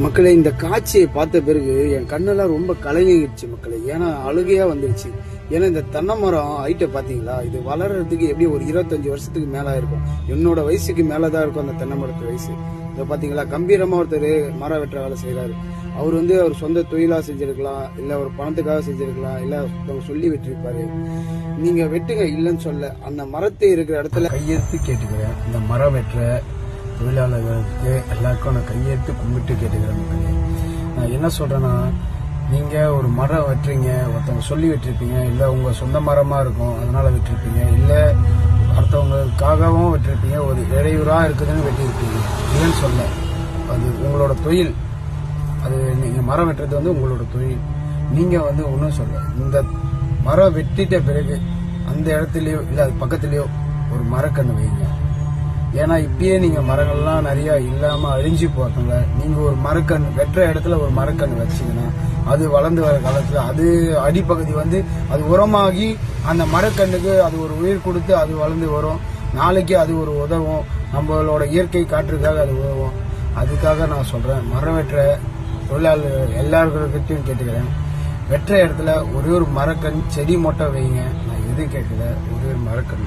மக்களை இந்த காட்சியை பார்த்த பிறகு என் கண்ணெல்லாம் ரொம்ப கலங்கிடுச்சு மக்களை. ஏன்னா அழுகையா வந்துருச்சு. ஏன்னா இந்த தென்னை மரம் ஹைட்டை பாத்தீங்களா, இது வளர்றதுக்கு எப்படி ஒரு 25 வருஷத்துக்கு மேல இருக்கும். என்னோட வயசுக்கு மேலதான் இருக்கும் அந்த தென்னை மரத்து வயசு. இதை பாத்தீங்களா, கம்பீரமா ஒருத்தர் மரம் வெட்டுற வேலை செய்யறாரு. அவர் அவர் சொந்த தொழிலா செஞ்சிருக்கலாம், இல்ல ஒரு பணத்துக்காக செஞ்சிருக்கலாம், இல்ல சொல்லி வெட்டிருப்பாரு. நீங்க வெட்டுங்க இல்லைன்னு சொல்ல, அந்த மரத்தை இருக்கிற இடத்துல கையெழுத்து கேட்டுக்கிறேன். இந்த மரம் வெட்டுற தொழிலாளர்களுக்கு எல்லாருக்கும் நான் கையெழுத்து கும்பிட்டு கேட்டுக்கிறேன். நான் என்ன சொல்றேன்னா, நீங்க ஒரு மரம் வெட்டுறீங்க, ஒருத்தவங்க சொல்லி வெட்டிருப்பீங்க, இல்ல உங்க சொந்த மரமா இருக்கும் அதனால வெட்டிருப்பீங்க, இல்ல அடுத்தவங்களுக்காகவும் வெட்டிருப்பீங்க, ஒரு இடையூறா இருக்குதுன்னு வெட்டிருப்பீங்க. இல்லைன்னு சொல்ல, அது உங்களோட தொழில். அது நீங்க மரம் வெட்டுறது உங்களோட தொழில். நீங்க ஒன்றும் சொல்ல, இந்த மரம் வெட்டிட்ட பிறகு அந்த இடத்துலயோ இல்ல அது பக்கத்துலயோ ஒரு மரக்கன்று வைங்க. ஏன்னா இப்பயே நீங்க மரங்கள்லாம் நிறைய இல்லாம அழிஞ்சு போறதுல நீங்க ஒரு மரக்கன்று வெட்டுற இடத்துல ஒரு மரக்கன்று வச்சீங்கன்னா அது வளர்ந்து வர காலத்துல அது அடிப்பகுதி அது உரமாகி அந்த மரக்கண்ணுக்கு அது ஒரு உயிர் கொடுத்து அது வளர்ந்து வரும். நாளைக்கு அது ஒரு உதவும், நம்மளோட இயற்கை காற்றுக்காக அது உதவும். அதுக்காக நான் சொல்றேன், மரம் வெட்டுற தொழிலாளர் எல்லாருக்கிட்டையும் கேட்டுக்கிறேன், வெட்டுற இடத்துல ஒரே ஒரு மரக்கண் செடி மொட்டை வைங்க. நான் எது கேட்கல, ஒரே ஒரு மரக்கண்.